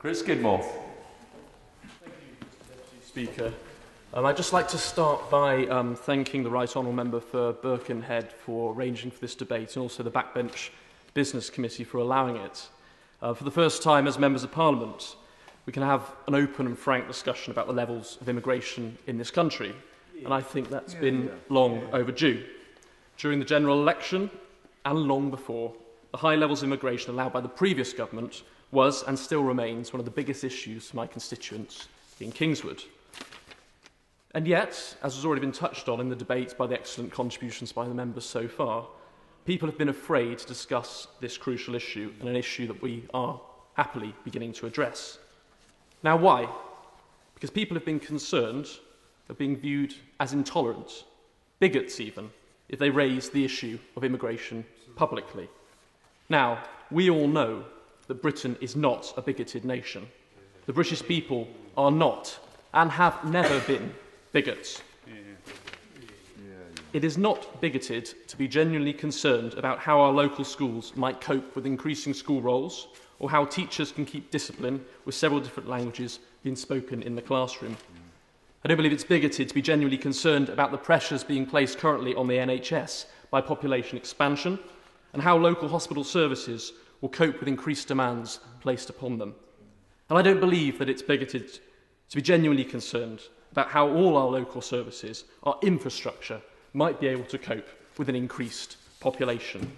Skidmore. Thank you, Mr. Deputy Speaker. I'd just like to start by thanking the Right Honourable Member for Birkenhead for arranging for this debate, and also the Backbench Business Committee for allowing it. For the first time as Members of Parliament, we can have an open and frank discussion about the levels of immigration in this country, and I think that's been long overdue. During the general election, and long before, the high levels of immigration allowed by the previous government was and still remains one of the biggest issues for my constituents in Kingswood. And yet, as has already been touched on in the debate by the excellent contributions by the members so far, people have been afraid to discuss this crucial issue, and an issue that we are happily beginning to address. Now, why? Because people have been concerned of being viewed as intolerant, bigots even, if they raise the issue of immigration publicly. Now, we all know that Britain is not a bigoted nation. The British people are not, and have never been, bigots. It is not bigoted to be genuinely concerned about how our local schools might cope with increasing school rolls, or how teachers can keep discipline with several different languages being spoken in the classroom. I don't believe it's bigoted to be genuinely concerned about the pressures being placed currently on the NHS by population expansion, and how local hospital services will cope with increased demands placed upon them. And I don't believe that it's bigoted to be genuinely concerned about how all our local services, our infrastructure, might be able to cope with an increased population.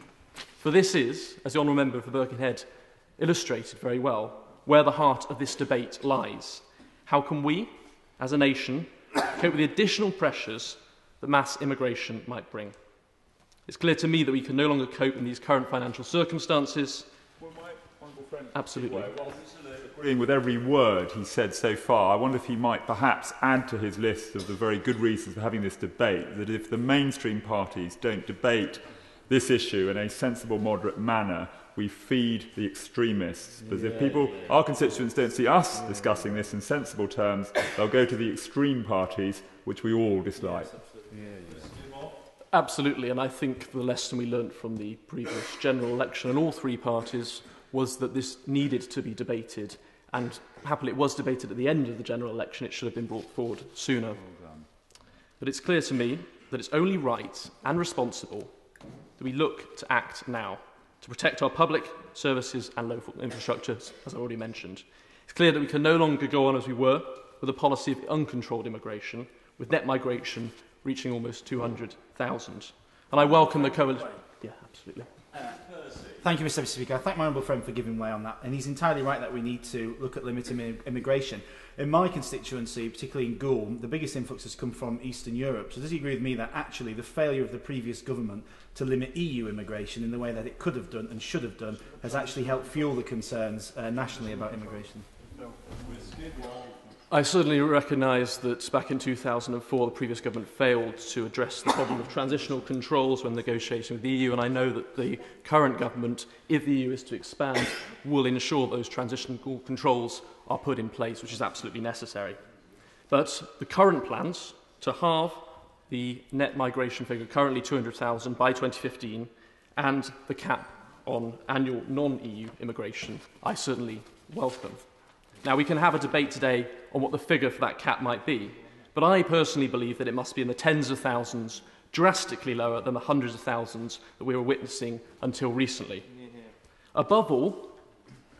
For this is, as the Honourable Member for Birkenhead illustrated very well, where the heart of this debate lies. How can we, as a nation, cope with the additional pressures that mass immigration might bring? It's clear to me that we can no longer cope in these current financial circumstances. Well, my honourable friend, absolutely. Agreeing with every word he said so far, I wonder if he might perhaps add to his list of the very good reasons for having this debate, that if the mainstream parties don't debate this issue in a sensible, moderate manner, we feed the extremists. Because if people, our constituents, don't see us discussing this in sensible terms, they'll go to the extreme parties, which we all dislike. Absolutely, and I think the lesson we learnt from the previous general election in all three parties was that this needed to be debated, and happily it was debated at the end of the general election. It should have been brought forward sooner. But it's clear to me that it's only right and responsible that we look to act now to protect our public services and local infrastructures, as I already mentioned. It's clear that we can no longer go on as we were with a policy of uncontrolled immigration, with net migration reaching almost 200,000. And I welcome the coalition. Yeah, absolutely. Thank you, Mr. Deputy Speaker. I thank my honourable friend for giving way on that. And he's entirely right that we need to look at limiting immigration. In my constituency, particularly in Goulm, the biggest influx has come from Eastern Europe. So does he agree with me that actually the failure of the previous government to limit EU immigration in the way that it could have done and should have done has actually helped fuel the concerns nationally about immigration? I certainly recognise that back in 2004 the previous government failed to address the problem of transitional controls when negotiating with the EU, and I know that the current government, if the EU is to expand, will ensure those transitional controls are put in place, which is absolutely necessary. But the current plans to halve the net migration figure, currently 200,000 by 2015, and the cap on annual non-EU immigration, I certainly welcome. Now, we can have a debate today on what the figure for that cap might be, but I personally believe that it must be in the tens of thousands, drastically lower than the hundreds of thousands that we were witnessing until recently. Above all,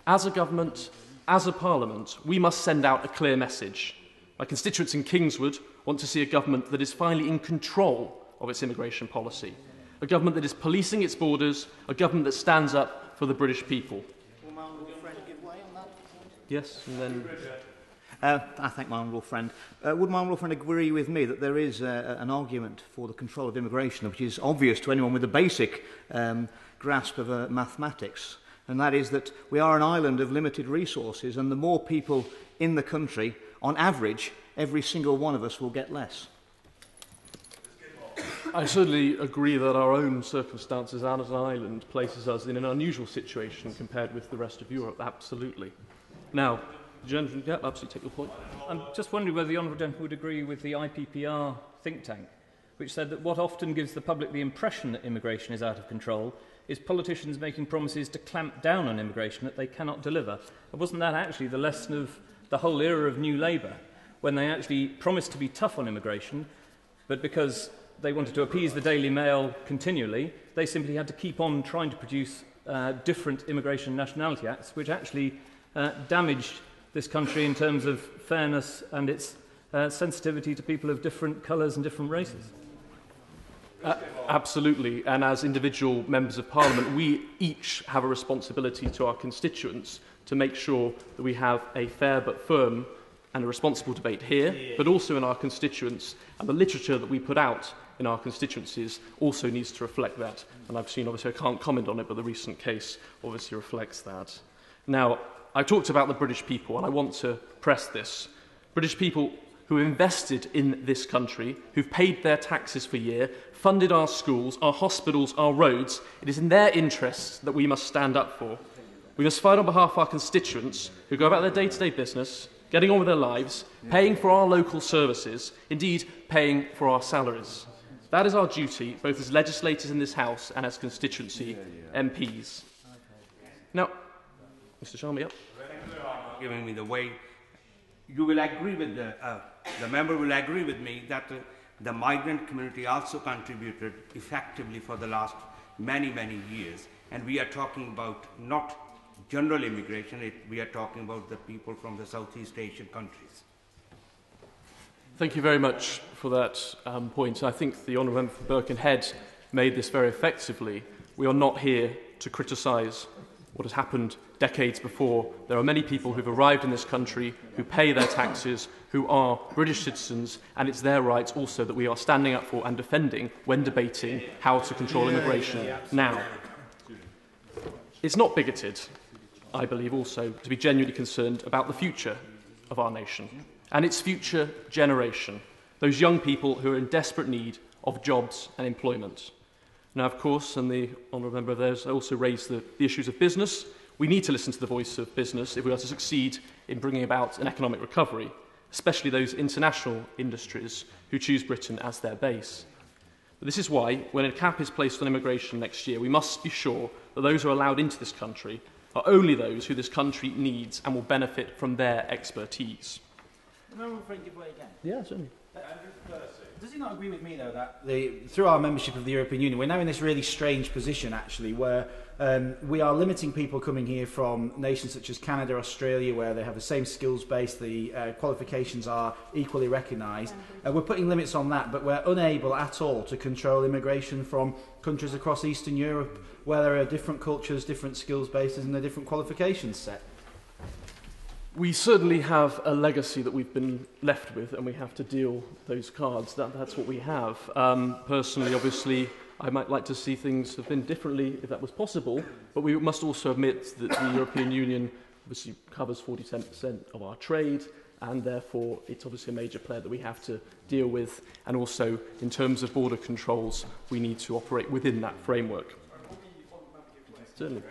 as a government, as a parliament, we must send out a clear message. My constituents in Kingswood want to see a government that is finally in control of its immigration policy, a government that is policing its borders, a government that stands up for the British people. Yes, and then... I thank my honourable friend. Would my honourable friend agree with me that there is an argument for the control of immigration, which is obvious to anyone with a basic grasp of mathematics, and that is that we are an island of limited resources, and the more people in the country, on average, every single one of us will get less. I certainly agree that our own circumstances as an island places us in an unusual situation compared with the rest of Europe, absolutely. Now, gentlemen, yeah, absolutely take your point. I'm just wondering whether the honourable gentleman would agree with the IPPR think tank, which said that what often gives the public the impression that immigration is out of control is politicians making promises to clamp down on immigration that they cannot deliver. And wasn't that actually the lesson of the whole era of New Labour, when they actually promised to be tough on immigration, but because they wanted to appease the Daily Mail continually, they simply had to keep on trying to produce different immigration and nationality acts, which actually damaged this country in terms of fairness and its sensitivity to people of different colours and different races. Absolutely, and as individual members of Parliament, we each have a responsibility to our constituents to make sure that we have a fair but firm and a responsible debate here, but also in our constituents, and the literature that we put out in our constituencies also needs to reflect that. And I've seen, obviously I can't comment on it, but the recent case obviously reflects that. Now, I talked about the British people, and I want to press this. British people who have invested in this country, who've paid their taxes for a year, funded our schools, our hospitals, our roads, it is in their interests that we must stand up for. We must fight on behalf of our constituents who go about their day-to-day business, getting on with their lives, paying for our local services, indeed paying for our salaries. That is our duty, both as legislators in this House and as constituency MPs. Now, Mr. Sharma, yep. Giving me the way, you will agree with the member will agree with me that the migrant community also contributed effectively for the last many years, and we are talking about not general immigration, we are talking about the people from the Southeast Asian countries. Thank you very much for that point. I think the Honourable Member for Birkenhead made this very effectively. We are not here to criticise what has happened decades before. There are many people who've arrived in this country, who pay their taxes, who are British citizens, and it's their rights also that we are standing up for and defending when debating how to control immigration now. It's not bigoted, I believe also, to be genuinely concerned about the future of our nation and its future generation, those young people who are in desperate need of jobs and employment. Now, of course, and the honourable member of theirs also raised the issues of business. We need to listen to the voice of business if we are to succeed in bringing about an economic recovery, especially those international industries who choose Britain as their base. But this is why, when a cap is placed on immigration next year, we must be sure that those who are allowed into this country are only those who this country needs and will benefit from their expertise. Yeah, certainly. Does he not agree with me, though, that through our membership of the European Union, we're now in this really strange position, actually, where we are limiting people coming here from nations such as Canada, Australia, where they have the same skills base, the qualifications are equally recognised. We're putting limits on that, but we're unable at all to control immigration from countries across Eastern Europe, where there are different cultures, different skills bases, and a different qualifications set. We certainly have a legacy that we've been left with, and we have to deal those cards. That's what we have. Personally, obviously, I might like to see things have been differently if that was possible, but we must also admit that the European Union obviously covers 47% of our trade, and therefore it's obviously a major player that we have to deal with, and also in terms of border controls, we need to operate within that framework. Certainly.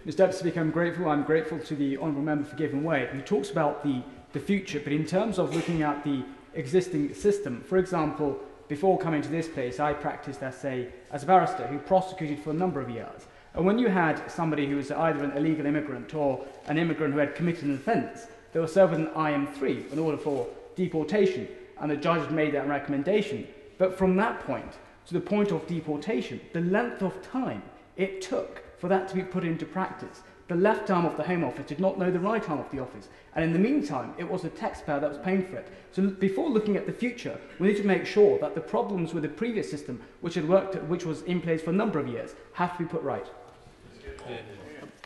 Mr. Deputy Speaker, I'm grateful to the Honourable Member for giving way. He talks about the future, but in terms of looking at the existing system, for example, before coming to this place, I practiced as a barrister who prosecuted for a number of years. And when you had somebody who was either an illegal immigrant or an immigrant who had committed an offence, they were served with an IM3 in order for deportation, and the judge had made that recommendation. But from that point to the point of deportation, the length of time it took for that to be put into practice. The left arm of the Home Office did not know the right arm of the office, and in the meantime it was the taxpayer that was paying for it. So before looking at the future, we need to make sure that the problems with the previous system, which was in place for a number of years, have to be put right.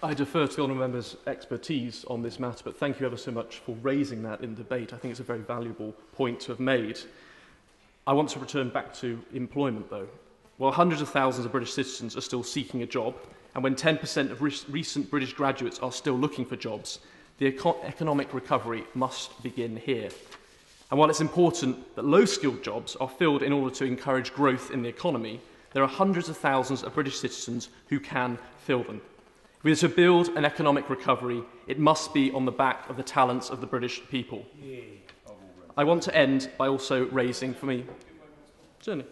I defer to the honourable member's expertise on this matter, but thank you ever so much for raising that in debate. I think it's a very valuable point to have made. I want to return back to employment, though. While hundreds of thousands of British citizens are still seeking a job, and when 10% of recent British graduates are still looking for jobs, the economic recovery must begin here. And while it's important that low-skilled jobs are filled in order to encourage growth in the economy, there are hundreds of thousands of British citizens who can fill them. If we are to build an economic recovery, it must be on the back of the talents of the British people. I want to end by also raising, for me, certainly.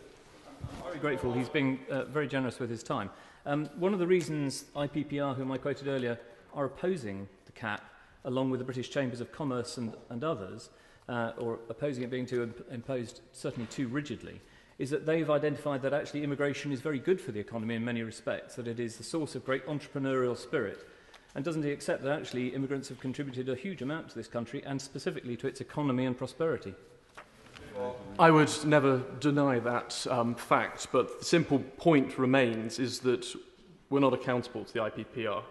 I'm very grateful. He's been very generous with his time. One of the reasons IPPR, whom I quoted earlier, are opposing the cap, along with the British Chambers of Commerce and others, or opposing it being imposed certainly too rigidly, is that they've identified that actually immigration is very good for the economy in many respects, that it is the source of great entrepreneurial spirit. And doesn't he accept that actually immigrants have contributed a huge amount to this country and specifically to its economy and prosperity? I would never deny that fact, but the simple point remains is that we're not accountable to the IPPR.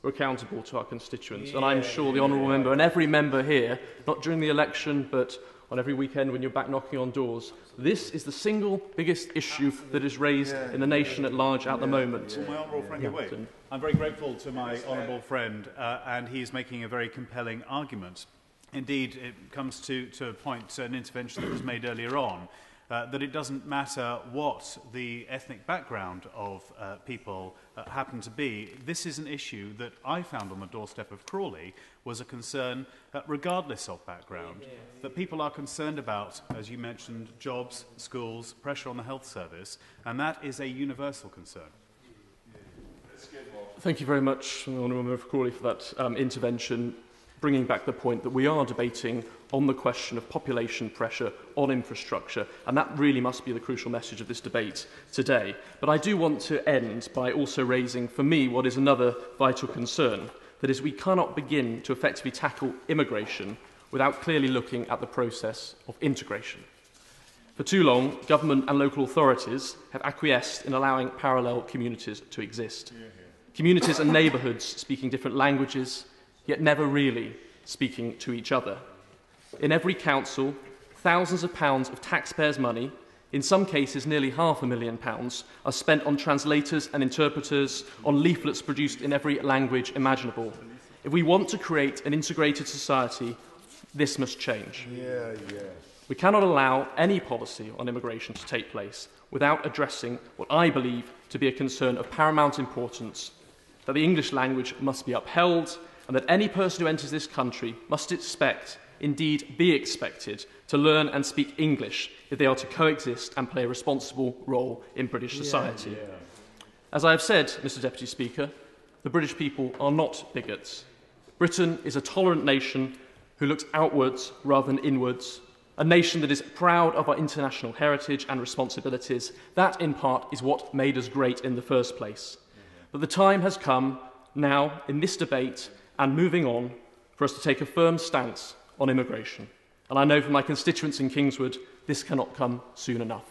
We're accountable to our constituents. And I'm sure the honourable member and every member here, not during the election, but on every weekend when you're back knocking on doors, this is the single biggest issue that is raised in the nation at large at the moment. My honourable friend, I'm very grateful to my honourable friend, and he's making a very compelling argument. Indeed, it comes to a point, an intervention that was made earlier on, that it doesn't matter what the ethnic background of people happen to be. This is an issue that I found on the doorstep of Crawley was a concern regardless of background, that people are concerned about, as you mentioned, jobs, schools, pressure on the health service, and that is a universal concern. Thank you very much, Honourable Member for Crawley, for that intervention, bringing back the point that we are debating on the question of population pressure on infrastructure, and that really must be the crucial message of this debate today. But I do want to end by also raising, for me, what is another vital concern, that is we cannot begin to effectively tackle immigration without clearly looking at the process of integration. For too long, government and local authorities have acquiesced in allowing parallel communities to exist. Communities and neighbourhoods speaking different languages, yet never really speaking to each other. In every council, thousands of pounds of taxpayers' money, in some cases nearly £500,000, are spent on translators and interpreters, on leaflets produced in every language imaginable. If we want to create an integrated society, this must change. We cannot allow any policy on immigration to take place without addressing what I believe to be a concern of paramount importance, that the English language must be upheld, and that any person who enters this country must expect, indeed be expected, to learn and speak English if they are to coexist and play a responsible role in British society. As I have said, Mr. Deputy Speaker, the British people are not bigots. Britain is a tolerant nation who looks outwards rather than inwards, a nation that is proud of our international heritage and responsibilities. That, in part, is what made us great in the first place. But the time has come now, in this debate, and moving on, for us to take a firm stance on immigration. And I know from my constituents in Kingswood, this cannot come soon enough.